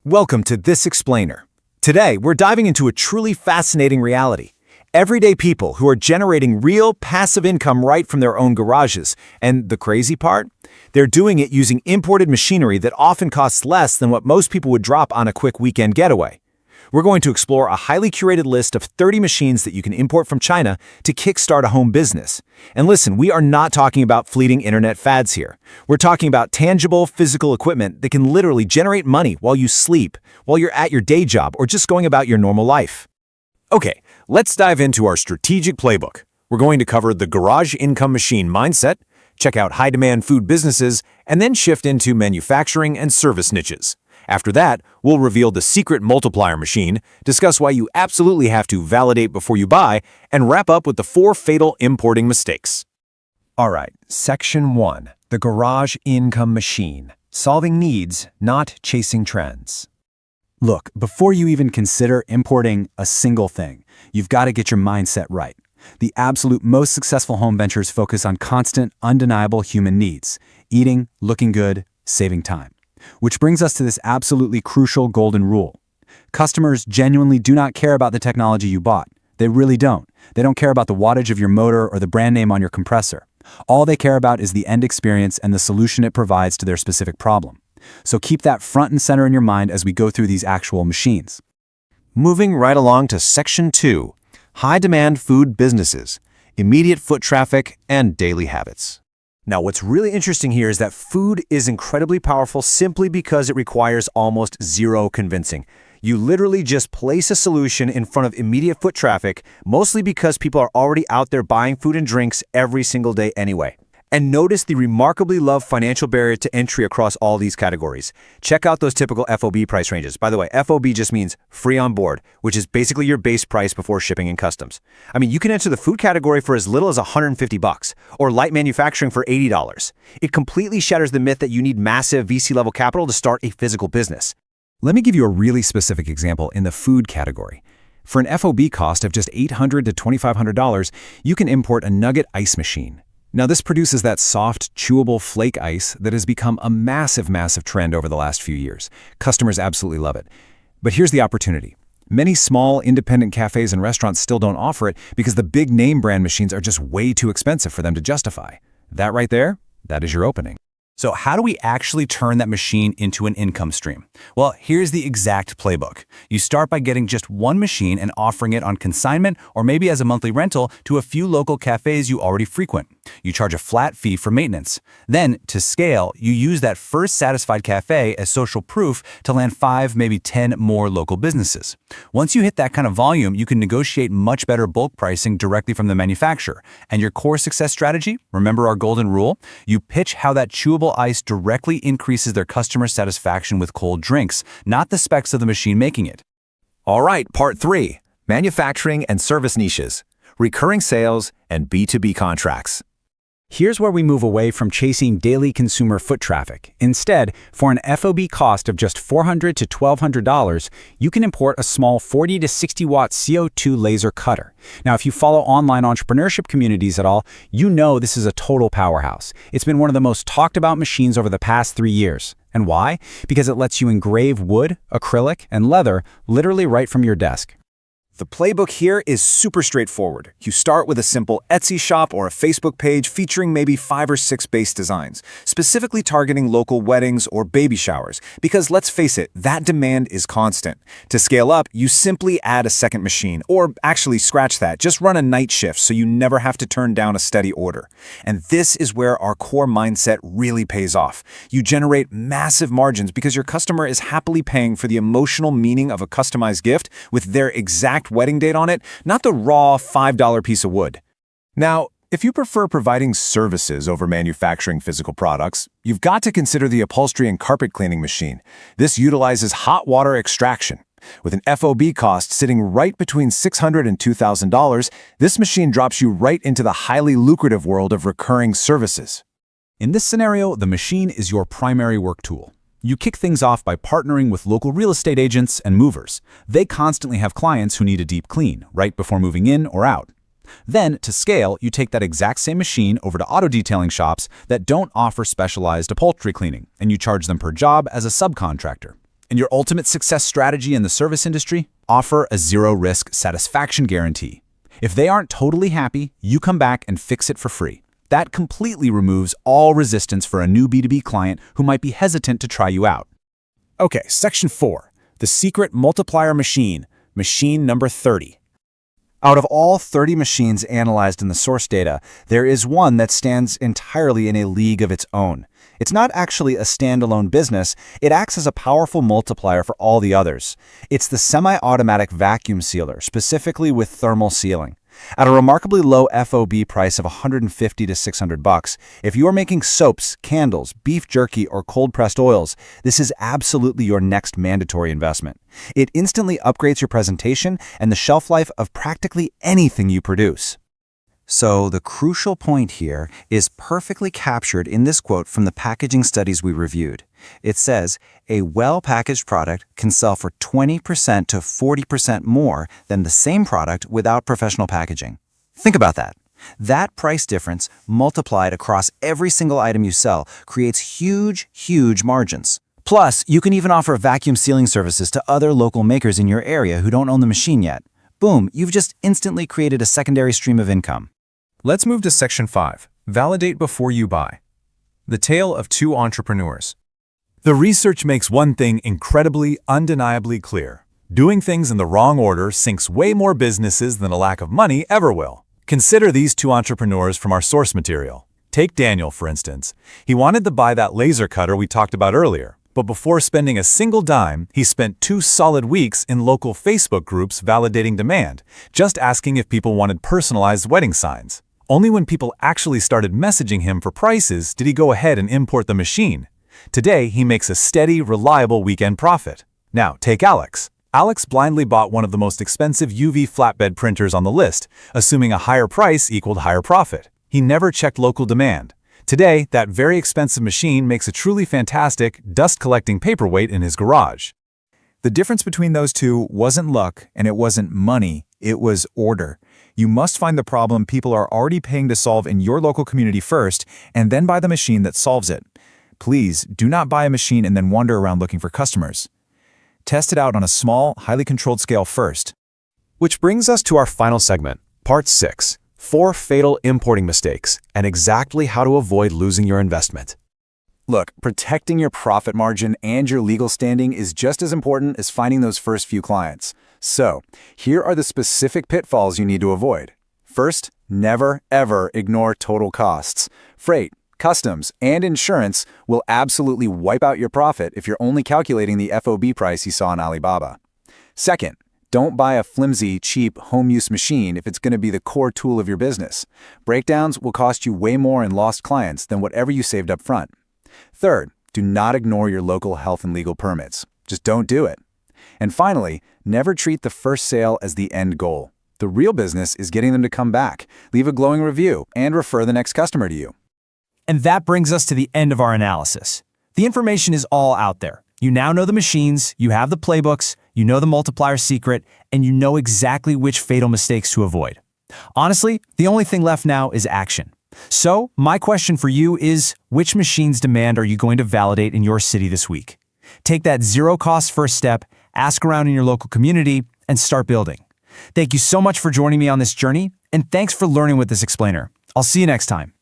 Welcome to This Explainer. Today, we're diving into a truly fascinating reality. Everyday people who are generating real passive income right from their own garages. And the crazy part? They're doing it using imported machinery that often costs less than what most people would drop on a quick weekend getaway. We're going to explore a highly curated list of 30 machines that you can import from China to kickstart a home business. And listen, we are not talking about fleeting internet fads here. We're talking about tangible, physical equipment that can literally generate money while you sleep, while you're at your day job, or just going about your normal life. Okay, let's dive into our strategic playbook. We're going to cover the garage income machine mindset, check out high-demand food businesses, and then shift into manufacturing and service niches. After that, we'll reveal the secret multiplier machine, discuss why you absolutely have to validate before you buy, and wrap up with the 4 fatal importing mistakes. All right, Section 1, the garage income machine. Solving needs, not chasing trends. Look, before you even consider importing a single thing, you've got to get your mindset right. The absolute most successful home ventures focus on constant, undeniable human needs: eating, looking good, saving time. Which brings us to this absolutely crucial golden rule. Customers genuinely do not care about the technology you bought. They really don't. They don't care about the wattage of your motor or the brand name on your compressor. All they care about is the end experience and the solution it provides to their specific problem. So keep that front and center in your mind as we go through these actual machines. Moving right along to Section 2, high-demand food businesses, immediate foot traffic, and daily habits. Now, what's really interesting here is that food is incredibly powerful simply because it requires almost zero convincing. You literally just place a solution in front of immediate foot traffic, mostly because people are already out there buying food and drinks every single day anyway. And notice the remarkably low financial barrier to entry across all these categories. Check out those typical FOB price ranges. By the way, FOB just means free on board, which is basically your base price before shipping and customs. I mean, you can enter the food category for as little as $150, or light manufacturing for $80. It completely shatters the myth that you need massive VC-level capital to start a physical business. Let me give you a really specific example in the food category. For an FOB cost of just $800 to $2,500, you can import a nugget ice machine. Now, this produces that soft, chewable flake ice that has become a massive trend over the last few years. Customers absolutely love it. But here's the opportunity. Many small, independent cafes and restaurants still don't offer it because the big name brand machines are just way too expensive for them to justify. That right there, that is your opening. So how do we actually turn that machine into an income stream? Well, here's the exact playbook. You start by getting just one machine and offering it on consignment or maybe as a monthly rental to a few local cafes you already frequent. You charge a flat fee for maintenance. Then, to scale, you use that first satisfied cafe as social proof to land 5, maybe 10 more local businesses. Once you hit that kind of volume, you can negotiate much better bulk pricing directly from the manufacturer. And your core success strategy? Remember our golden rule? You pitch how that chewable ice directly increases their customer satisfaction with cold drinks, not the specs of the machine making it. All right, part 3, manufacturing and service niches, recurring sales, and B2B contracts. Here's where we move away from chasing daily consumer foot traffic. Instead, for an FOB cost of just $400 to $1,200, you can import a small 40 to 60 watt CO2 laser cutter. Now, if you follow online entrepreneurship communities at all, you know this is a total powerhouse. It's been one of the most talked about machines over the past 3 years. And why? Because it lets you engrave wood, acrylic, and leather literally right from your desk. The playbook here is super straightforward. You start with a simple Etsy shop or a Facebook page featuring maybe 5 or 6 base designs, specifically targeting local weddings or baby showers, because let's face it, that demand is constant. To scale up, you simply add a second machine, or actually scratch that, just run a night shift so you never have to turn down a steady order. And this is where our core mindset really pays off. You generate massive margins because your customer is happily paying for the emotional meaning of a customized gift with their exact wedding date on it, not the raw $5 piece of wood. Now, if you prefer providing services over manufacturing physical products, you've got to consider the upholstery and carpet cleaning machine. This utilizes hot water extraction. With an FOB cost sitting right between $600 and $2,000, this machine drops you right into the highly lucrative world of recurring services. In this scenario, the machine is your primary work tool. You kick things off by partnering with local real estate agents and movers. They constantly have clients who need a deep clean, right before moving in or out. Then, to scale, you take that exact same machine over to auto detailing shops that don't offer specialized upholstery cleaning, and you charge them per job as a subcontractor. And your ultimate success strategy in the service industry? Offer a zero-risk satisfaction guarantee. If they aren't totally happy, you come back and fix it for free. That completely removes all resistance for a new B2B client who might be hesitant to try you out. Okay, Section 4. The secret multiplier machine, machine number 30. Out of all 30 machines analyzed in the source data, there is one that stands entirely in a league of its own. It's not actually a standalone business, it acts as a powerful multiplier for all the others. It's the semi-automatic vacuum sealer, specifically with thermal sealing. At a remarkably low FOB price of $150 to $600, if you are making soaps, candles, beef jerky, or cold-pressed oils, this is absolutely your next mandatory investment. It instantly upgrades your presentation and the shelf life of practically anything you produce. So the crucial point here is perfectly captured in this quote from the packaging studies we reviewed. It says, a well-packaged product can sell for 20% to 40% more than the same product without professional packaging. Think about that. That price difference multiplied across every single item you sell creates huge, huge margins. Plus, you can even offer vacuum sealing services to other local makers in your area who don't own the machine yet. Boom, you've just instantly created a secondary stream of income. Let's move to Section 5. Validate before you buy. The tale of two entrepreneurs. The research makes one thing incredibly, undeniably clear. Doing things in the wrong order sinks way more businesses than a lack of money ever will. Consider these two entrepreneurs from our source material. Take Daniel, for instance. He wanted to buy that laser cutter we talked about earlier, but before spending a single dime, he spent 2 solid weeks in local Facebook groups validating demand, just asking if people wanted personalized wedding signs. Only when people actually started messaging him for prices did he go ahead and import the machine. Today, he makes a steady, reliable weekend profit. Now, take Alex. Alex blindly bought one of the most expensive UV flatbed printers on the list, assuming a higher price equaled higher profit. He never checked local demand. Today, that very expensive machine makes a truly fantastic, dust-collecting paperweight in his garage. The difference between those two wasn't luck and it wasn't money, it was order. You must find the problem people are already paying to solve in your local community first, and then buy the machine that solves it. Please, do not buy a machine and then wander around looking for customers. Test it out on a small, highly controlled scale first. Which brings us to our final segment, Part 6, 4 fatal importing mistakes, and exactly how to avoid losing your investment. Look, protecting your profit margin and your legal standing is just as important as finding those first few clients. So, here are the specific pitfalls you need to avoid. First, never, ever ignore total costs. Freight, customs, and insurance will absolutely wipe out your profit if you're only calculating the FOB price you saw on Alibaba. Second, don't buy a flimsy, cheap, home-use machine if it's going to be the core tool of your business. Breakdowns will cost you way more in lost clients than whatever you saved up front. Third, do not ignore your local health and legal permits. Just don't do it. And finally, never treat the first sale as the end goal. The real business is getting them to come back, leave a glowing review, and refer the next customer to you. And that brings us to the end of our analysis. The information is all out there. You now know the machines, you have the playbooks, you know the multiplier secret, and you know exactly which fatal mistakes to avoid. Honestly, the only thing left now is action. So, my question for you is, which machines demand are you going to validate in your city this week? Take that zero-cost first step, ask around in your local community, and start building. Thank you so much for joining me on this journey, and thanks for learning with this explainer. I'll see you next time.